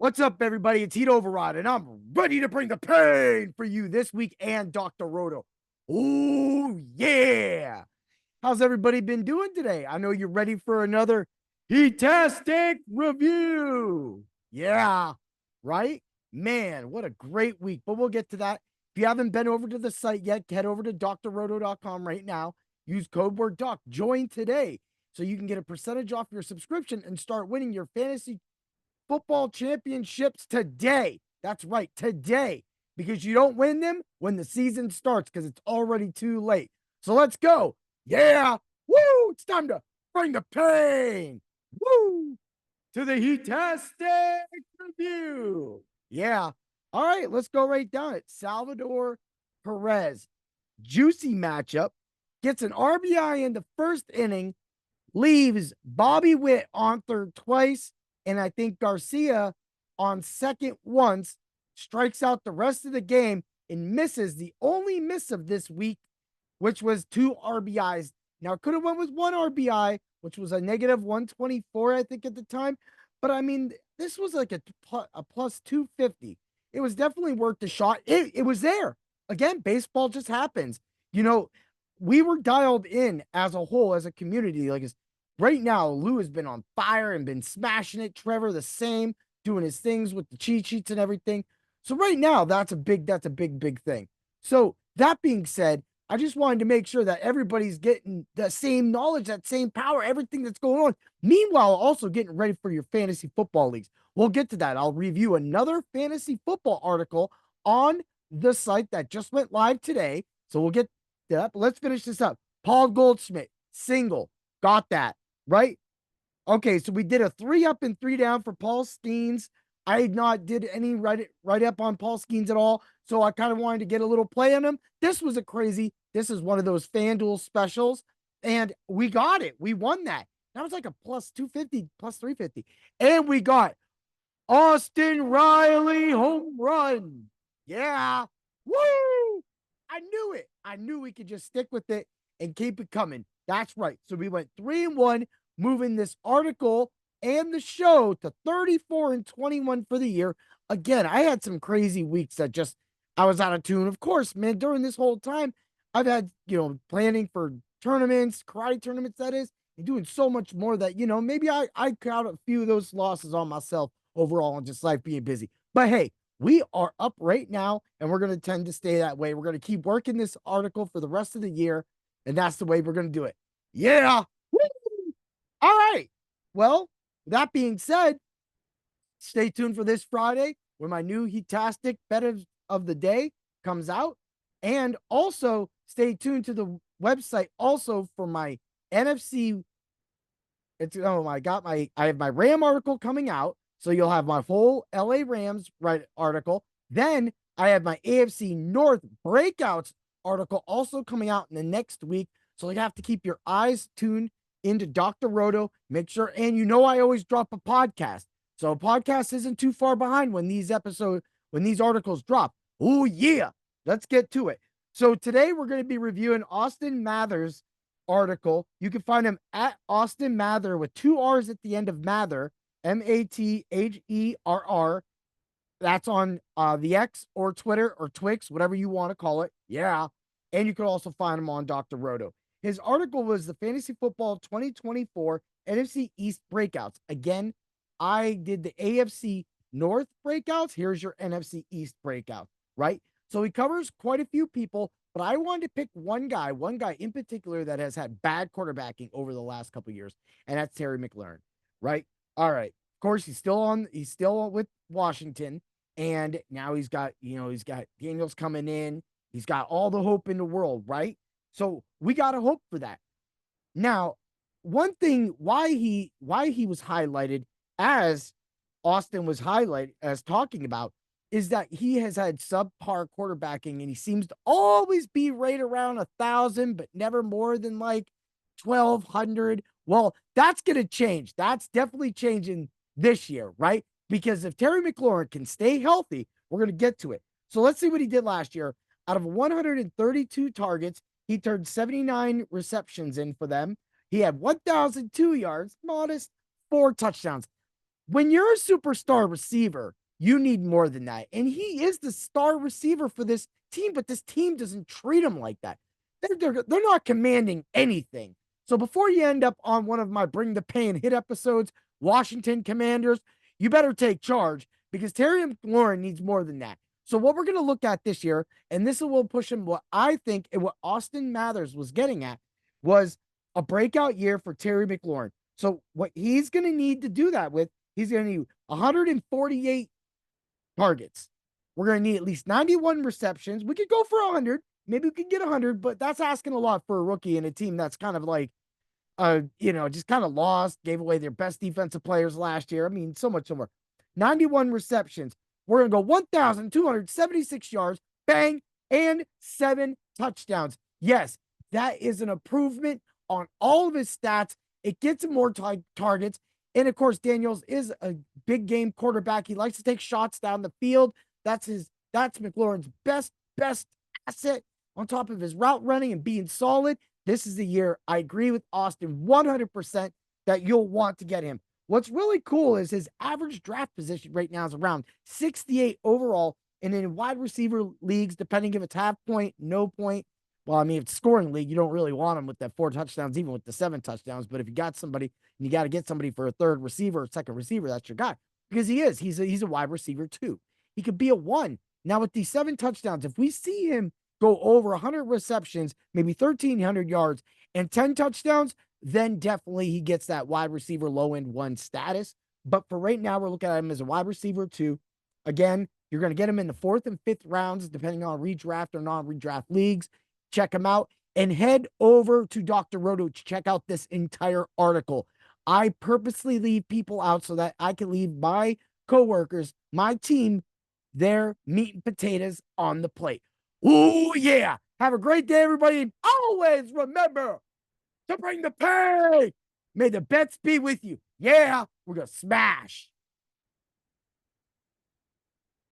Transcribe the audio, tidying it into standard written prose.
What's up, everybody? It's Heat Override, and I'm ready to bring the pain for you this week and Dr. Roto. Oh, yeah. How's everybody been doing today? I know you're ready for another Heat-tastic review. Yeah, right? Man, what a great week. But we'll get to that. If you haven't been over to the site yet, head over to drroto.com right now. Use code word doc. Join today so you can get a percentage off your subscription and start winning your fantasy football championships today. That's right, today. Because you don't win them when the season starts because it's already too late. So let's go. Yeah. Woo. It's time to bring the pain. Woo. To the Heat-tastic review. Yeah. All right, let's go right down it. Salvador Perez. Juicy matchup. Gets an RBI in the first inning. Leaves Bobby Witt on third twice. And I think Garcia on second once, strikes out the rest of the game and misses the only miss of this week, which was 2 RBIs. Now, it could have went with 1 RBI, which was a negative 124, I think, at the time. But I mean, this was like a plus 250. It was definitely worth the shot. It was there. Again, baseball just happens. You know, we were dialed in as a whole, as a community. Like, right now, Lou has been on fire and been smashing it. Trevor, the same, doing his things with the cheat sheets and everything. So right now, that's a big thing. So that being said, I just wanted to make sure that everybody's getting the same knowledge, that same power, everything that's going on. Meanwhile, also getting ready for your fantasy football leagues. We'll get to that. I'll review another fantasy football article on the site that just went live today. So we'll get to that. But let's finish this up. Paul Goldschmidt, single. Got that, right? Okay, so we did a 3 up and 3 down for Paul Skeens. I not did any write up on Paul Skeens at all, so I kind of wanted to get a little play on him. This was a crazy. This is one of those FanDuel specials, and we got it. We won that. That was like a plus 250, plus 350, and we got Austin Riley home run. Yeah, woo! I knew it. I knew we could just stick with it and keep it coming. That's right. So we went 3-1, moving this article and the show to 34-21 for the year. Again, I had some crazy weeks that just I was out of tune. Of course, man, during this whole time, I've had, planning for tournaments, karate tournaments, that is, and doing so much more that, maybe I count a few of those losses on myself overall and just life being busy. But hey, we are up right now, and we're going to tend to stay that way. We're going to keep working this article for the rest of the year, and that's the way we're going to do it. Yeah. Woo! All right. Well, that being said, stay tuned for this Friday when my new Heat-tastic bet of the day comes out. And also stay tuned to the website also for my NFC. I have my Ram article coming out. So you'll have my whole LA Rams article. Then I have my AFC North breakouts article also coming out in the next week. So you have to keep your eyes tuned into Dr. Roto. Make sure, and I always drop a podcast. So a podcast isn't too far behind when these articles drop. Oh, yeah. Let's get to it. So today we're going to be reviewing Austin Mather's article. You can find him at Austin Mather with 2 R's at the end of Mather, Matherr. That's on the X or Twitter or Twix, whatever you want to call it. Yeah. And you can also find him on Dr. Roto. His article was the Fantasy Football 2024 NFC East breakouts. Again, I did the AFC North breakouts. Here's your NFC East breakout, right? So he covers quite a few people, but I wanted to pick one guy in particular that has had bad quarterbacking over the last couple of years, and that's Terry McLaurin, right? All right. Of course, he's still with Washington, and now he's got Daniels coming in. He's got all the hope in the world, right? So we got to hope for that. Now, one thing why he was highlighted as Austin was highlighted as talking about is that he has had subpar quarterbacking and he seems to always be right around 1,000, but never more than like 1,200. Well, that's going to change. That's definitely changing this year, right? Because if Terry McLaurin can stay healthy, we're going to get to it. So let's see what he did last year. Out of 132 targets, he turned 79 receptions in for them. He had 1,002 yards, modest, 4 touchdowns. when you're a superstar receiver, you need more than that. And he is the star receiver for this team, but this team doesn't treat him like that. They're not commanding anything. So before you end up on one of my Bring the Pain hit episodes, Washington Commanders, you better take charge because Terry McLaurin needs more than that. So what we're going to look at this year, and this will push him, what I think and what Austin Mathers was getting at was a breakout year for Terry McLaurin. So what he's going to need to do that with, he's going to need 148 targets. We're going to need at least 91 receptions. We could go for 100. Maybe we could get 100, but that's asking a lot for a rookie and a team that's kind of like, just kind of lost, gave away their best defensive players last year. I mean, so much more. 91 receptions. We're going to go 1,276 yards, bang, and 7 touchdowns. Yes, that is an improvement on all of his stats. It gets him more targets. And of course, Daniels is a big game quarterback. He likes to take shots down the field. That's McLaurin's best asset on top of his route running and being solid. This is the year I agree with Austin 100% that you'll want to get him. What's really cool is his average draft position right now is around 68 overall. And in wide receiver leagues, depending if it's half point, no point. Well, I mean, if it's scoring league, you don't really want him with that 4 touchdowns, even with the 7 touchdowns. But if you got somebody and you got to get somebody for a third receiver or second receiver, that's your guy. Because he's a wide receiver too. He could be a 1. Now with these 7 touchdowns, if we see him go over 100 receptions, maybe 1,300 yards and 10 touchdowns, then definitely he gets that wide receiver low-end 1 status. But for right now, we're looking at him as a wide receiver 2. Again, you're going to get him in the 4th and 5th rounds, depending on redraft or non-redraft leagues. Check him out and head over to Dr. Roto to check out this entire article. I purposely leave people out so that I can leave my coworkers, my team, their meat and potatoes on the plate. Oh, yeah. Have a great day, everybody. And always remember to bring the pain. May the bets be with you. Yeah, we're going to smash.